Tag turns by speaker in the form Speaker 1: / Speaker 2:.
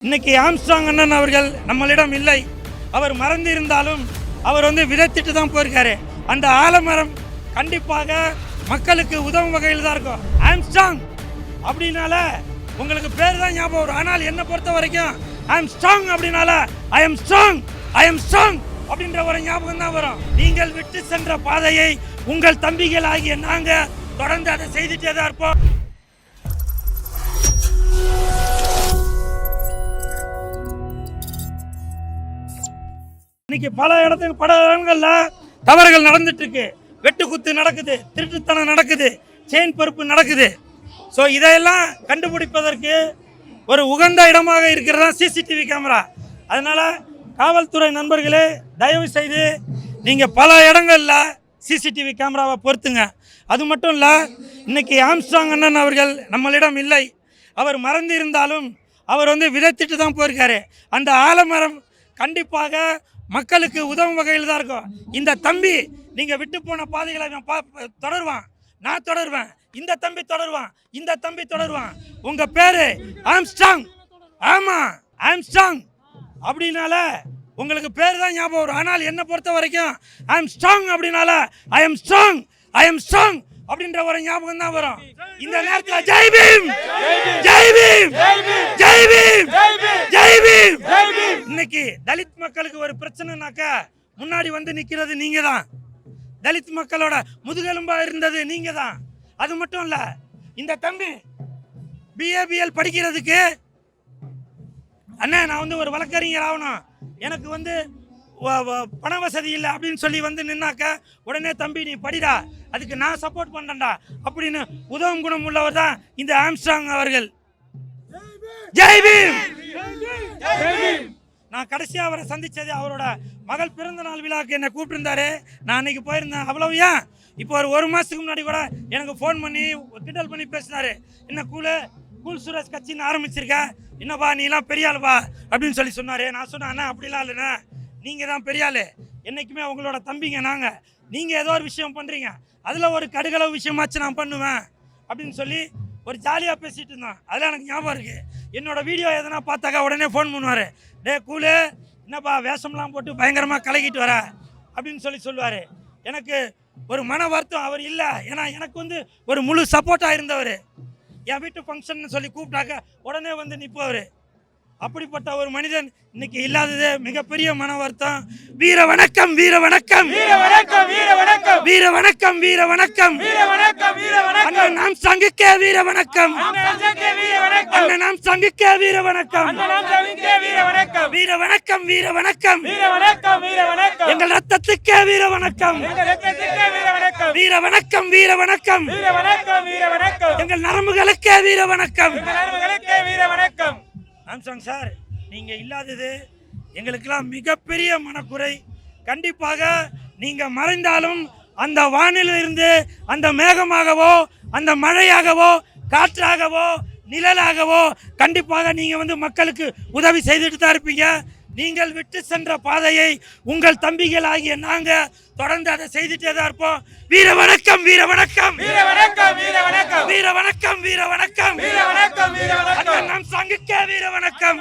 Speaker 1: இன்னைக்கு ஆம்ஸ்ட்ராங் அண்ணன் அவர்கள் நம்மளிடம் இல்லை. அவர் மறந்திருந்தாலும் அவர் விதைத்துட்டு தான் போயிருக்காரு. அந்த ஆலமரம் கண்டிப்பாக மக்களுக்கு உதவும் வகையில் தான் இருக்கும். ஆம்ஸ்ட்ராங் அப்படின்னால உங்களுக்கு பேர் தான் ஞாபகம் வரும். ஆனால் என்னை பொறுத்த வரைக்கும் ஆம்ஸ்ட்ராங் அப்படின்னால I am strong, I am strong அப்படின்ற ஒரு ஞாபகம் தான் வரும். நீங்கள் விட்டு சென்ற பாதையை உங்கள் தம்பிகள் ஆகிய நாங்க தொடர்ந்து அதை செய்துட்டே தான் இருப்போம். இன்னைக்கு பல இடங்கள்ல தவறுகள் நடந்துட்டு இருக்கு. வெட்டு குத்து நடக்குது, திருட்டுத்தனம் நடக்குது, செயின் பருப்பு நடக்குது. ஸோ இதையெல்லாம் கண்டுபிடிப்பதற்கு ஒரு உகந்த இடமாக இருக்கிறதா சிசிடிவி கேமரா. அதனால காவல்துறை நண்பர்களே, தயவு செய்து நீங்கள் பல இடங்கள்ல சிசிடிவி கேமராவை பொறுத்துங்க. அது மட்டும் இல்லை, இன்னைக்கு ஆம்ஸ்ட்ராங் அண்ணன் அவர்கள் நம்மளிடம் இல்லை. அவர் மறந்திருந்தாலும் அவர் விதைத்துட்டு தான் போயிருக்காரு. அந்த ஆலமரம் கண்டிப்பாக மக்களுக்கு உதவும் வகையில் தான் இருக்கும். இந்த தம்பி நீங்கள் விட்டு போன பாதைகளை தொடருவான், நான் தொடருவேன், இந்த தம்பி தொடருவான், இந்த தம்பி தொடருவான். உங்கள் பேர் ஆம்ஸ்ட்ராங். ஆமாம், ஆம்ஸ்ட்ராங் அப்படின்னால உங்களுக்கு பேர் தான் ஞாபகம் வரும். ஆனால் என்னை பொறுத்த வரைக்கும் ஐ எம் ஸ்ட்ராங் அப்படின்னால I am strong, I am strong அப்படின்ற ஒரு ஞாபகம் தான் வரும். இந்த நேரத்தில் ஜெய் பீம், ஜெய் பீம், ஜெய் பீம், ஜெய் பீம். இன்னைக்கு தலித் மக்களுக்கு ஒரு பிரச்சனைனாக்கா முன்னாடி நிக்கிறது நீங்க தான். தலித் மக்களோட முதுகெலும்பா இருந்தது நீங்க தான். அது மட்டும் இல்ல, இந்த தம்பி பிஏபிஎல் படிக்கிறதுக்கு அண்ணா நான் ஒரு வழக்கறிஞர் ஆகணும், எனக்கு பண வசதி இல்லை அப்படின்னு சொல்லி நின்னாக்க உடனே தம்பி நீ படிடா, அதுக்கு நான் சப்போர்ட் பண்றேன்டா அப்படின்னு உதவும் குணம் உள்ளவர் தான் இந்த ஆம்ஸ்ட்ராங் அவர்கள். ஜெய் பீம். நான் கடைசியாக அவரை சந்திச்சது அவரோட மகள் பிறந்த நாள் விழாவுக்கு என்னை கூப்பிட்டுருந்தாரு. நான் அன்னைக்கு போயிருந்தேன். அவ்வளவு ஏன் இப்போ ஒரு மாதத்துக்கு முன்னாடி கூட எனக்கு ஃபோன் பண்ணி கிண்டல் பண்ணி பேசினாரு. என்ன கூல் சுரேஷ் கட்சின்னு ஆரம்பிச்சிருக்க, என்னப்பா நீலாம் பெரிய ஆளுப்பா அப்படின்னு சொல்லி சொன்னார். நான் சொன்னேன், அண்ணா அப்படிலாம் இல்லைண்ணா, நீங்கள் தான் பெரிய ஆள், என்றைக்குமே உங்களோட தம்பிங்க நாங்கள். நீங்கள் ஏதோ ஒரு விஷயம் பண்ணுறீங்க, அதில் ஒரு கடுகளவு விஷயமாச்சு நான் பண்ணுவேன் அப்படின்னு சொல்லி ஒரு ஜாலியாக பேசிகிட்டு இருந்தான். அதெல்லாம் எனக்கு ஞாபகம் இருக்குது. என்னோட வீடியோ எதனா பார்த்தாக்கா உடனே ஃபோன் பண்ணுவார். டே கூலு, என்னப்பா வேஷம்லாம் போட்டு பயங்கரமாக கலக்கிட்டு வர அப்படின்னு சொல்லுவார். எனக்கு ஒரு மன வருத்தம் அவர் இல்லை. ஏன்னா எனக்கு ஒரு முழு சப்போர்ட்டாக இருந்தவர். என் வீட்டு ஃபங்க்ஷன் சொல்லி கூப்பிட்டாக்க உடனே நிற்பவர். அப்படிப்பட்ட ஒரு மனிதன் இன்னைக்கு இல்லாதது மிகப்பெரிய மன வருத்தம். வீர வணக்கம், வீர வணக்கம், வீர வணக்கம், வீர வணக்கம், வீர வணக்கம், வீர வணக்கம், வீர வணக்கம், வீர வணக்கம். அண்ணன் ஆம்ஸ்ட்ராங்குக்கே வீர வணக்கம், அண்ணன் ஆம்ஸ்ட்ராங்குக்கே வீர வணக்கம், வீர வணக்கம், வீர வணக்கம், வீர வணக்கம், வீர வணக்கம், வீர வணக்கம். எங்கள் ரத்தத்துக்கே வீர வணக்கம், வீர வணக்கம், வீர வணக்கம், வீர வணக்கம், வீர வணக்கம். எங்கள் நரம்புகளுக்கே வீர வணக்கம், நரம்புகளுக்கே வீர வணக்கம். ஆம்ஸ்ட்ராங் சார், நீங்கள் இல்லாதது எங்களுக்கெல்லாம் மிகப்பெரிய மனக்குறை. கண்டிப்பாக நீங்கள் மறைந்தாலும் அந்த வானிலிருந்து அந்த மேகமாகவோ அந்த மழையாகவோ காற்றாகவோ நிழலாகவோ கண்டிப்பாக நீங்கள் மக்களுக்கு உதவி செய்துட்டு தான் இருப்பீங்க. நீங்கள் விட்டு சென்ற பாதையை உங்கள் தம்பிகள் ஆகிய நாங்கள் தொடர்ந்து அதை செய்துட்டே தான் இருப்போம். வீர வணக்கம், வீர வணக்கம், வீர வணக்கம், வீர வணக்கம், வீர வணக்கம், வீர வணக்கம், வீர வணக்கம், வீர வணக்கம். ஆம்ஸ்ட்ராங்குக்கே வீர வணக்கம்.